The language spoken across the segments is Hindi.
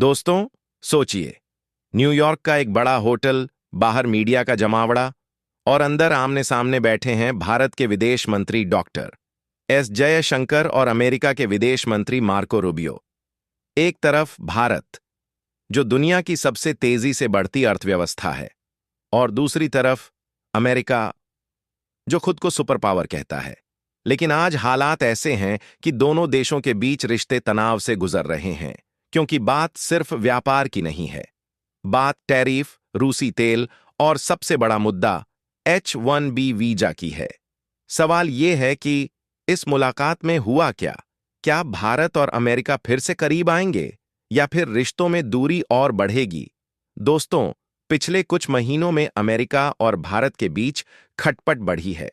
दोस्तों, सोचिए, न्यूयॉर्क का एक बड़ा होटल, बाहर मीडिया का जमावड़ा और अंदर आमने सामने बैठे हैं भारत के विदेश मंत्री डॉक्टर एस जयशंकर और अमेरिका के विदेश मंत्री मार्को रूबियो। एक तरफ भारत, जो दुनिया की सबसे तेजी से बढ़ती अर्थव्यवस्था है, और दूसरी तरफ अमेरिका, जो खुद को सुपर पावर कहता है। लेकिन आज हालात ऐसे हैं कि दोनों देशों के बीच रिश्ते तनाव से गुजर रहे हैं, क्योंकि बात सिर्फ व्यापार की नहीं है। बात टैरिफ, रूसी तेल और सबसे बड़ा मुद्दा H-1B वीजा की है। सवाल यह है कि इस मुलाकात में हुआ क्या? क्या भारत और अमेरिका फिर से करीब आएंगे या फिर रिश्तों में दूरी और बढ़ेगी? दोस्तों, पिछले कुछ महीनों में अमेरिका और भारत के बीच खटपट बढ़ी है।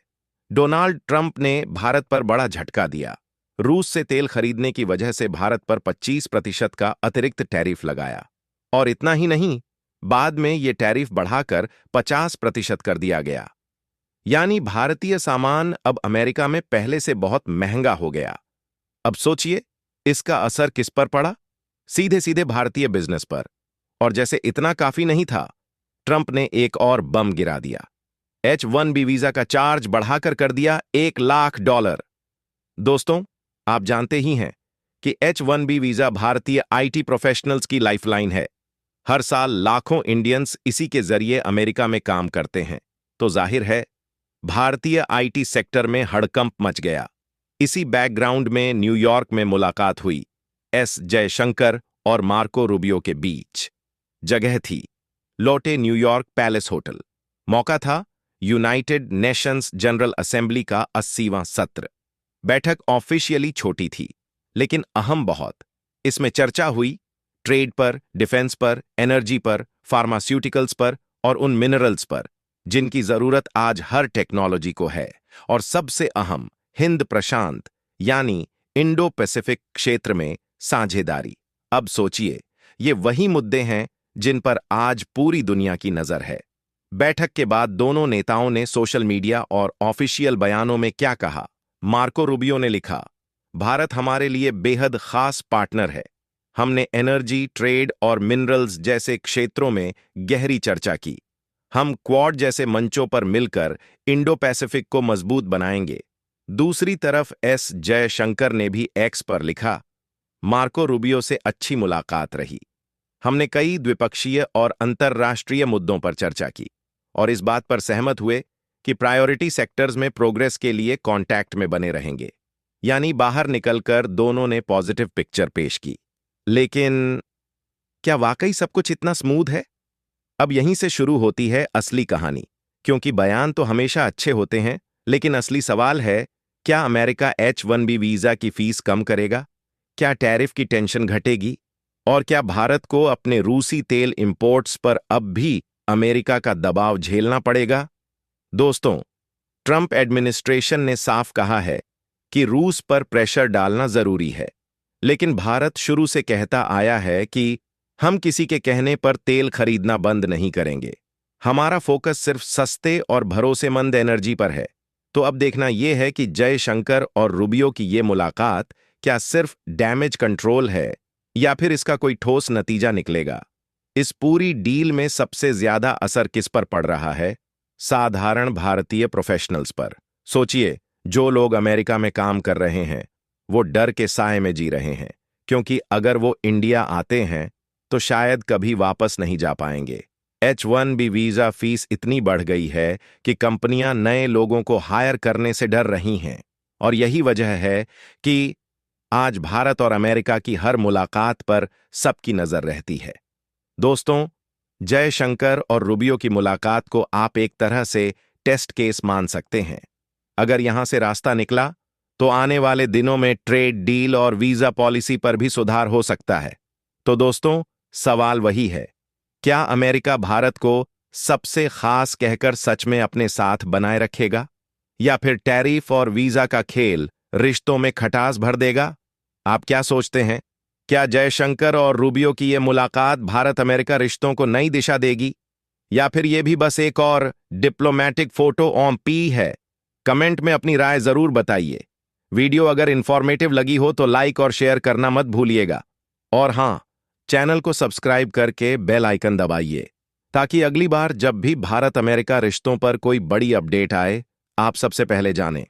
डोनाल्ड ट्रंप ने भारत पर बड़ा झटका दिया। रूस से तेल खरीदने की वजह से भारत पर 25% का अतिरिक्त टैरिफ लगाया। और इतना ही नहीं, बाद में ये टैरिफ बढ़ाकर 50% कर दिया गया। यानी भारतीय सामान अब अमेरिका में पहले से बहुत महंगा हो गया। अब सोचिए, इसका असर किस पर पड़ा? सीधे सीधे भारतीय बिजनेस पर। और जैसे इतना काफी नहीं था, ट्रंप ने एक और बम गिरा दिया। H-1B वीजा का चार्ज बढ़ाकर कर दिया $1,00,000। दोस्तों, आप जानते ही हैं कि H-1B वीजा भारतीय IT प्रोफेशनल्स की लाइफलाइन है। हर साल लाखों इंडियंस इसी के जरिए अमेरिका में काम करते हैं। तो जाहिर है, भारतीय IT सेक्टर में हड़कंप मच गया। इसी बैकग्राउंड में न्यूयॉर्क में मुलाकात हुई एस जयशंकर और मार्को रूबियो के बीच। जगह थी लोटे न्यूयॉर्क पैलेस होटल। मौका था यूनाइटेड नेशंस जनरल असेंबली का 80वां सत्र। बैठक ऑफिशियली छोटी थी, लेकिन अहम बहुत। इसमें चर्चा हुई ट्रेड पर, डिफेंस पर, एनर्जी पर, फार्मास्यूटिकल्स पर और उन मिनरल्स पर जिनकी जरूरत आज हर टेक्नोलॉजी को है। और सबसे अहम, हिंद प्रशांत यानी इंडो पैसिफिक क्षेत्र में साझेदारी। अब सोचिए, ये वही मुद्दे हैं जिन पर आज पूरी दुनिया की नजर है। बैठक के बाद दोनों नेताओं ने सोशल मीडिया और ऑफिशियल बयानों में क्या कहा? मार्को रूबियो ने लिखा, भारत हमारे लिए बेहद खास पार्टनर है। हमने एनर्जी, ट्रेड और मिनरल्स जैसे क्षेत्रों में गहरी चर्चा की। हम क्वाड जैसे मंचों पर मिलकर इंडो पैसिफिक को मजबूत बनाएंगे। दूसरी तरफ एस जयशंकर ने भी एक्स पर लिखा, मार्को रूबियो से अच्छी मुलाकात रही। हमने कई द्विपक्षीय और अंतर्राष्ट्रीय मुद्दों पर चर्चा की और इस बात पर सहमत हुए कि प्रायोरिटी सेक्टर्स में प्रोग्रेस के लिए कांटेक्ट में बने रहेंगे। यानी बाहर निकलकर दोनों ने पॉजिटिव पिक्चर पेश की। लेकिन क्या वाकई सब कुछ इतना स्मूथ है? अब यहीं से शुरू होती है असली कहानी, क्योंकि बयान तो हमेशा अच्छे होते हैं, लेकिन असली सवाल है, क्या अमेरिका H-1B वीजा की फीस कम करेगा? क्या टैरिफ की टेंशन घटेगी? और क्या भारत को अपने रूसी तेल इंपोर्ट्स पर अब भी अमेरिका का दबाव झेलना पड़ेगा? दोस्तों, ट्रंप एडमिनिस्ट्रेशन ने साफ कहा है कि रूस पर प्रेशर डालना जरूरी है, लेकिन भारत शुरू से कहता आया है कि हम किसी के कहने पर तेल खरीदना बंद नहीं करेंगे। हमारा फोकस सिर्फ सस्ते और भरोसेमंद एनर्जी पर है। तो अब देखना यह है कि जयशंकर और रूबियो की ये मुलाकात क्या सिर्फ डैमेज कंट्रोल है या फिर इसका कोई ठोस नतीजा निकलेगा। इस पूरी डील में सबसे ज्यादा असर किस पर पड़ रहा है? साधारण भारतीय प्रोफेशनल्स पर। सोचिए, जो लोग अमेरिका में काम कर रहे हैं वो डर के साए में जी रहे हैं, क्योंकि अगर वो इंडिया आते हैं तो शायद कभी वापस नहीं जा पाएंगे। H-1B वीजा फीस इतनी बढ़ गई है कि कंपनियां नए लोगों को हायर करने से डर रही हैं। और यही वजह है कि आज भारत और अमेरिका की हर मुलाकात पर सबकी नजर रहती है। दोस्तों, जयशंकर और रूबियो की मुलाकात को आप एक तरह से टेस्ट केस मान सकते हैं। अगर यहां से रास्ता निकला तो आने वाले दिनों में ट्रेड डील और वीजा पॉलिसी पर भी सुधार हो सकता है। तो दोस्तों, सवाल वही है, क्या अमेरिका भारत को सबसे खास कहकर सच में अपने साथ बनाए रखेगा, या फिर टैरिफ और वीजा का खेल रिश्तों में खटास भर देगा? आप क्या सोचते हैं? क्या जयशंकर और रूबियो की यह मुलाकात भारत अमेरिका रिश्तों को नई दिशा देगी, या फिर यह भी बस एक और डिप्लोमेटिक फोटो ऑन पी है? कमेंट में अपनी राय जरूर बताइए। वीडियो अगर इंफॉर्मेटिव लगी हो तो लाइक और शेयर करना मत भूलिएगा। और हां, चैनल को सब्सक्राइब करके बेल आइकन दबाइए ताकि अगली बार जब भी भारत अमेरिका रिश्तों पर कोई बड़ी अपडेट आए आप सबसे पहले जानें।